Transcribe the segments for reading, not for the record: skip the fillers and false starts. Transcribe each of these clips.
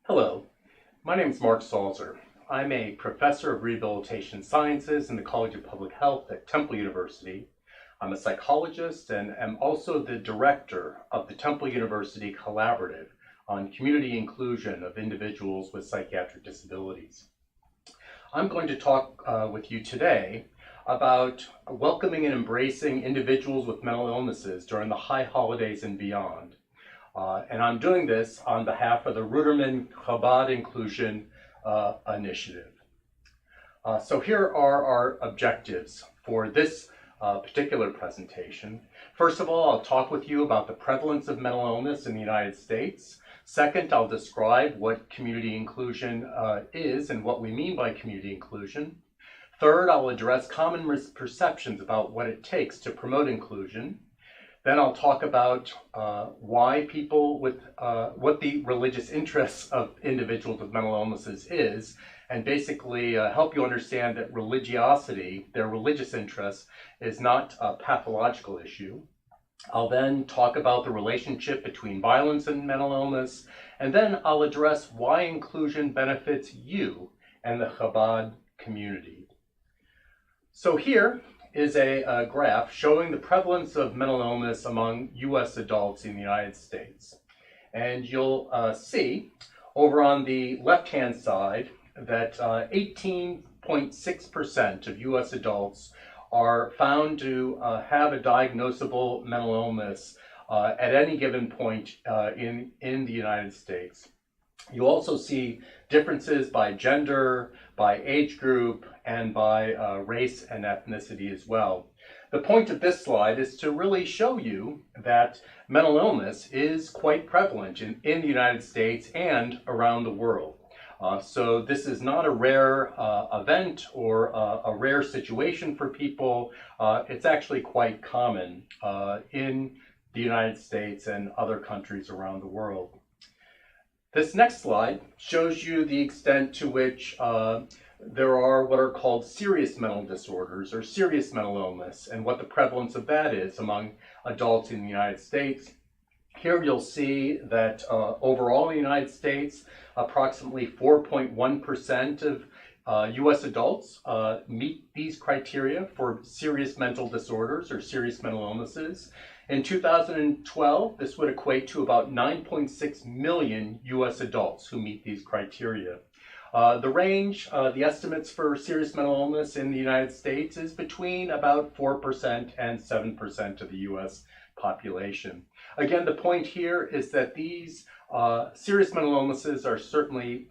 Hello, my name is Mark Salzer. I'm a professor of rehabilitation sciences in the College of Public Health at Temple University. I'm a psychologist and am also the director of the Temple University Collaborative on community inclusion of individuals with psychiatric disabilities. I'm going to talk with you today about welcoming and embracing individuals with mental illnesses during the high holidays and beyond. And I'm doing this on behalf of the Ruderman Chabad Inclusion Initiative. So here are our objectives for this particular presentation. First of all, I'll talk with you about the prevalence of mental illness in the United States. Second, I'll describe what community inclusion is and what we mean by community inclusion. Third, I'll address common misperceptions about what it takes to promote inclusion. Then I'll talk about why people with, what the religious interests of individuals with mental illnesses is, and basically help you understand that religiosity, their religious interests, is not a pathological issue. I'll then talk about the relationship between violence and mental illness, and then I'll address why inclusion benefits you and the Chabad community. So here is a graph showing the prevalence of mental illness among U.S. adults in the United States. And you'll see over on the left-hand side that 18.6% of U.S. adults are found to have a diagnosable mental illness at any given point in the United States. You also see differences by gender, by age group, and by race and ethnicity as well. The point of this slide is to really show you that mental illness is quite prevalent in the United States and around the world. So this is not a rare event or a rare situation for people. It's actually quite common in the United States and other countries around the world. This next slide shows you the extent to which there are what are called serious mental disorders or serious mental illness, and what the prevalence of that is among adults in the United States. Here you'll see that overall in the United States, approximately 4.1% of U.S. adults meet these criteria for serious mental disorders or serious mental illnesses. In 2012, this would equate to about 9.6 million U.S. adults who meet these criteria. The range, the estimates for serious mental illness in the United States is between about 4% and 7% of the U.S. population. Again, the point here is that these serious mental illnesses are certainly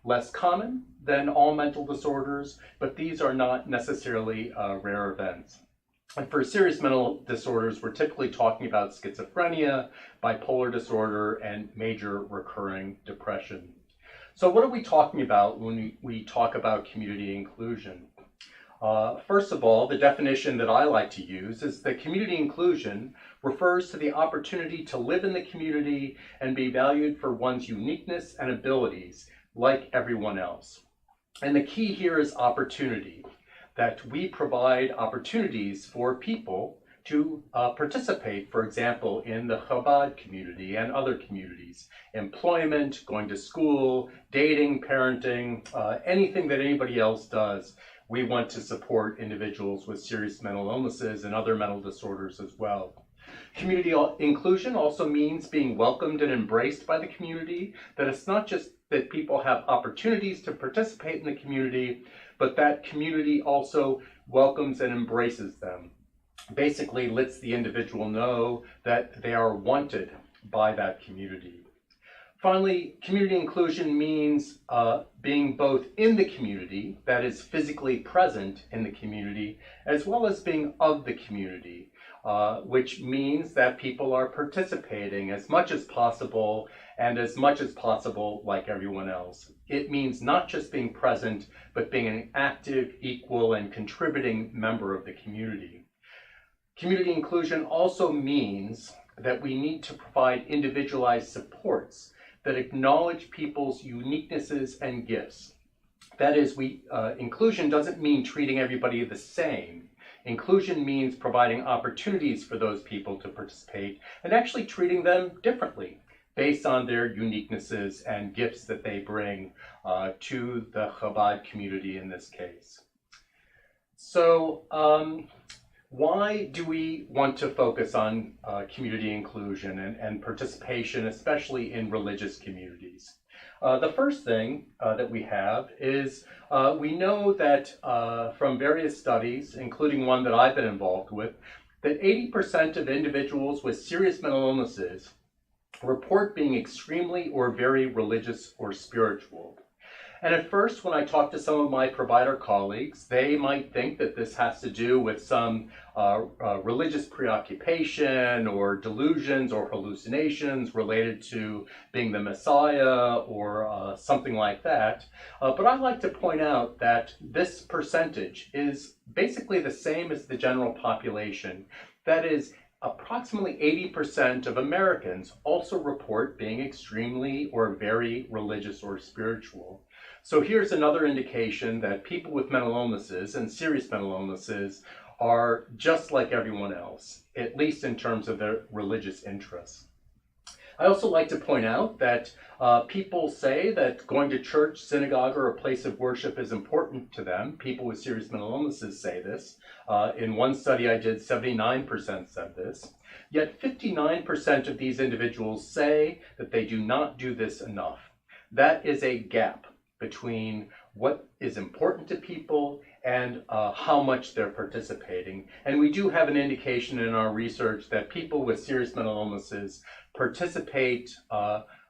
less common than all mental disorders, but these are not necessarily rare events. And for serious mental disorders, we're typically talking about schizophrenia, bipolar disorder, and major recurring depression. So what are we talking about when we talk about community inclusion? First of all, the definition that I like to use is that community inclusion refers to the opportunity to live in the community and be valued for one's uniqueness and abilities like everyone else. And the key here is opportunity, that we provide opportunities for people to participate, for example, in the Chabad community and other communities, employment, going to school, dating, parenting, anything that anybody else does. We want to support individuals with serious mental illnesses and other mental disorders as well. Community inclusion also means being welcomed and embraced by the community, that it's not just that people have opportunities to participate in the community, but that community also welcomes and embraces them. Basically lets the individual know that they are wanted by that community. Finally, community inclusion means being both in the community, that is physically present in the community, as well as being of the community, which means that people are participating as much as possible and as much as possible like everyone else. It means not just being present, but being an active, equal, and contributing member of the community. Community inclusion also means that we need to provide individualized supports that acknowledge people's uniquenesses and gifts. That is, inclusion doesn't mean treating everybody the same. Inclusion means providing opportunities for those people to participate and actually treating them differently based on their uniquenesses and gifts that they bring to the Chabad community in this case. So why do we want to focus on community inclusion and participation, especially in religious communities? The first thing that we have is we know that from various studies, including one that I've been involved with, that 80% of individuals with serious mental illnesses report being extremely or very religious or spiritual. And at first, when I talk to some of my provider colleagues, they might think that this has to do with some religious preoccupation or delusions or hallucinations related to being the Messiah or something like that. But I'd like to point out that this percentage is basically the same as the general population. That is, approximately 80% of Americans also report being extremely or very religious or spiritual. So here's another indication that people with mental illnesses and serious mental illnesses are just like everyone else, at least in terms of their religious interests. I also like to point out that people say that going to church, synagogue, or a place of worship is important to them. People with serious mental illnesses say this. In one study I did, 79% said this. Yet 59% of these individuals say that they do not do this enough. That is a gap between what is important to people and how much they're participating. And we do have an indication in our research that people with serious mental illnesses participate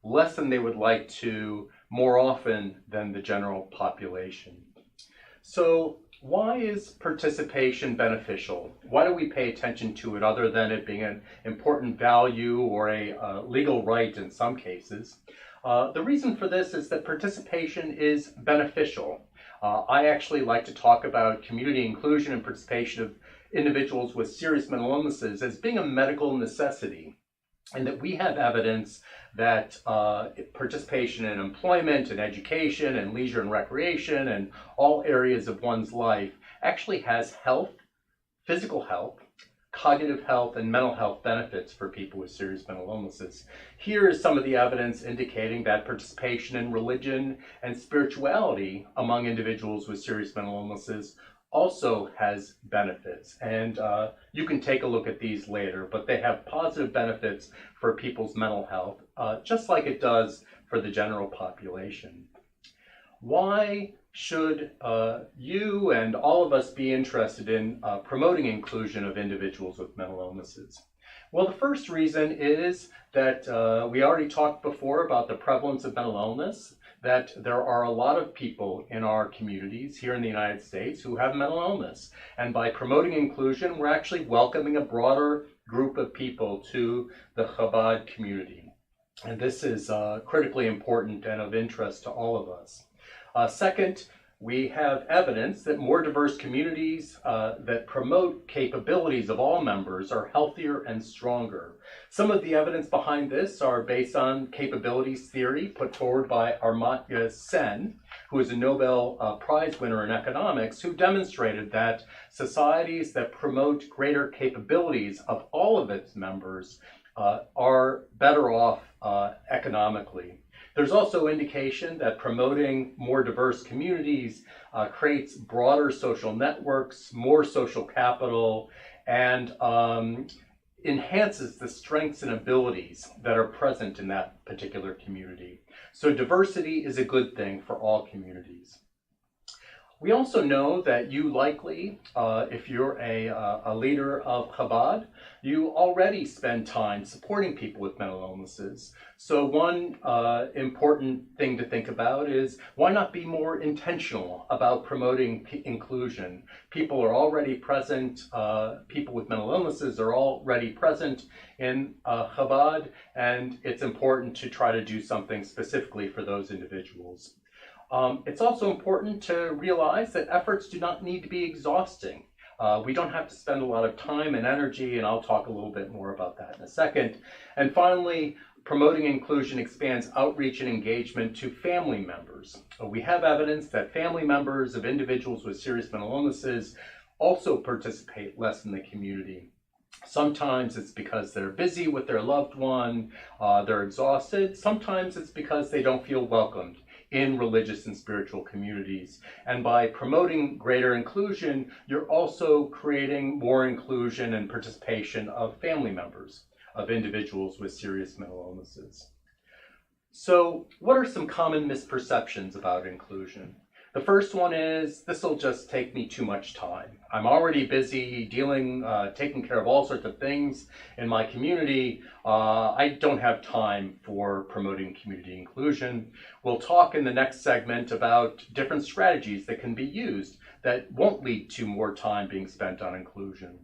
less than they would like to, more often than the general population. So why is participation beneficial? Why do we pay attention to it other than it being an important value or a legal right in some cases? The reason for this is that participation is beneficial. I actually like to talk about community inclusion and participation of individuals with serious mental illnesses as being a medical necessity, and that we have evidence that participation in employment and education and leisure and recreation and all areas of one's life actually has health, physical health, cognitive health, and mental health benefits for people with serious mental illnesses. Here is some of the evidence indicating that participation in religion and spirituality among individuals with serious mental illnesses also has benefits. And you can take a look at these later, but they have positive benefits for people's mental health, just like it does for the general population. Why should you and all of us be interested in promoting inclusion of individuals with mental illnesses? Well, the first reason is that we already talked before about the prevalence of mental illness, that there are a lot of people in our communities here in the United States who have mental illness. And by promoting inclusion, we're actually welcoming a broader group of people to the Chabad community. And this is critically important and of interest to all of us. Second, we have evidence that more diverse communities that promote capabilities of all members are healthier and stronger. Some of the evidence behind this are based on capabilities theory put forward by Amartya Sen, who is a Nobel Prize winner in economics, who demonstrated that societies that promote greater capabilities of all of its members are better off economically. There's also indication that promoting more diverse communities creates broader social networks, more social capital, and enhances the strengths and abilities that are present in that particular community. So diversity is a good thing for all communities. We also know that you likely, if you're a leader of Chabad, you already spend time supporting people with mental illnesses. So one important thing to think about is why not be more intentional about promoting inclusion? People are already present, people with mental illnesses are already present in Chabad, and it's important to try to do something specifically for those individuals. It's also important to realize that efforts do not need to be exhausting. We don't have to spend a lot of time and energy, and I'll talk a little bit more about that in a second. And finally, promoting inclusion expands outreach and engagement to family members. We have evidence that family members of individuals with serious mental illnesses also participate less in the community. Sometimes it's because they're busy with their loved one, they're exhausted. Sometimes it's because they don't feel welcomed in religious and spiritual communities. And by promoting greater inclusion, you're also creating more inclusion and participation of family members, of individuals with serious mental illnesses. So what are some common misperceptions about inclusion? The first one is, this will just take me too much time. I'm already busy taking care of all sorts of things in my community. I don't have time for promoting community inclusion. We'll talk in the next segment about different strategies that can be used that won't lead to more time being spent on inclusion.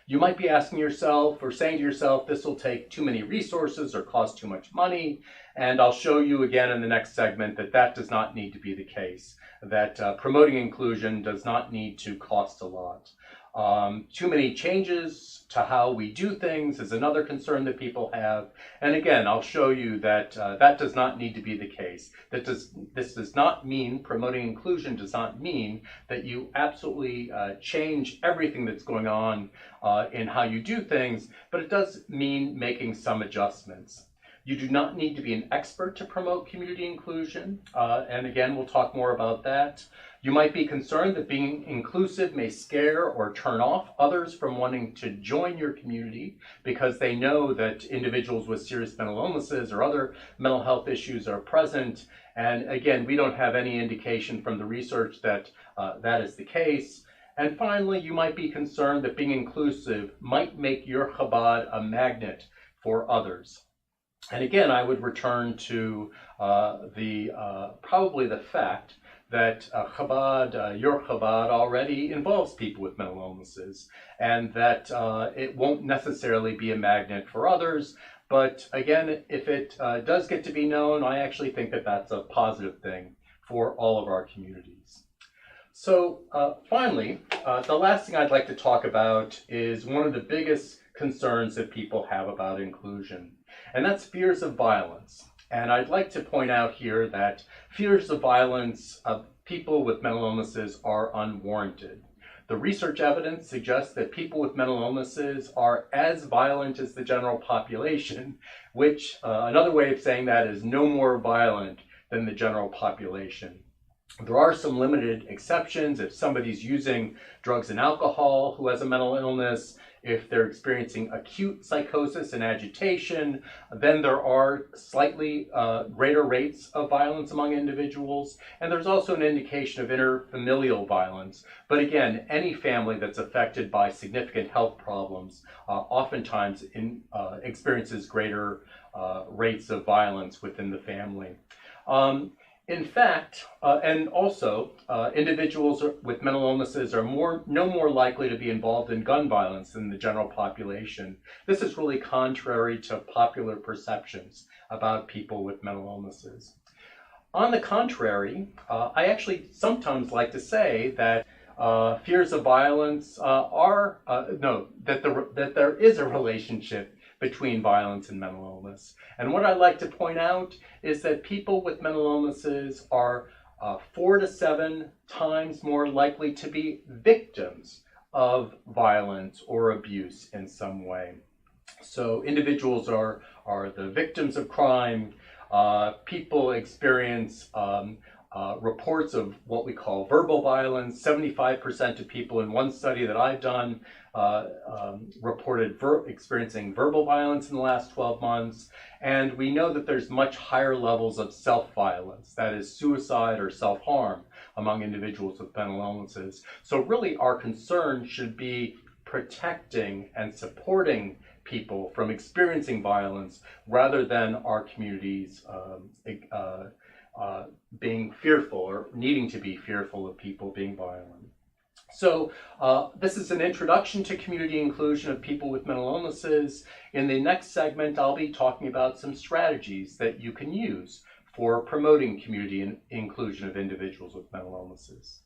You might be asking yourself or saying to yourself, this will take too many resources or cost too much money. And I'll show you again in the next segment that that does not need to be the case, that promoting inclusion does not need to cost a lot. Too many changes to how we do things is another concern that people have. And again, I'll show you that that does not need to be the case. This does not mean, promoting inclusion does not mean that you absolutely change everything that's going on in how you do things, but it does mean making some adjustments. You do not need to be an expert to promote community inclusion, and again, we'll talk more about that. You might be concerned that being inclusive may scare or turn off others from wanting to join your community because they know that individuals with serious mental illnesses or other mental health issues are present. And again, we don't have any indication from the research that that is the case. And finally, you might be concerned that being inclusive might make your Chabad a magnet for others. And again, I would return to probably the fact that your Chabad already involves people with mental illnesses, and that it won't necessarily be a magnet for others. But again, if it does get to be known, I actually think that that's a positive thing for all of our communities. So finally, the last thing I'd like to talk about is one of the biggest concerns that people have about inclusion, and that's fears of violence. And I'd like to point out here that fears of violence of people with mental illnesses are unwarranted. The research evidence suggests that people with mental illnesses are as violent as the general population, which another way of saying that is no more violent than the general population. There are some limited exceptions. If somebody's using drugs and alcohol who has a mental illness, if they're experiencing acute psychosis and agitation, then there are slightly greater rates of violence among individuals. And there's also an indication of interfamilial violence. But again, any family that's affected by significant health problems oftentimes experiences greater rates of violence within the family. In fact, and also, individuals with mental illnesses are no more likely to be involved in gun violence than the general population. This is really contrary to popular perceptions about people with mental illnesses. On the contrary, I actually sometimes like to say that fears of violence that there is a relationship between violence and mental illness. And what I'd like to point out is that people with mental illnesses are 4 to 7 times more likely to be victims of violence or abuse in some way. So individuals are the victims of crime. People experience reports of what we call verbal violence. 75% of people in one study that I've done reported experiencing verbal violence in the last 12 months. And we know that there's much higher levels of self-violence, that is suicide or self-harm, among individuals with mental illnesses. So really our concern should be protecting and supporting people from experiencing violence rather than our communities being fearful or needing to be fearful of people being violent. So this is an introduction to community inclusion of people with mental illnesses. In the next segment, I'll be talking about some strategies that you can use for promoting community inclusion of individuals with mental illnesses.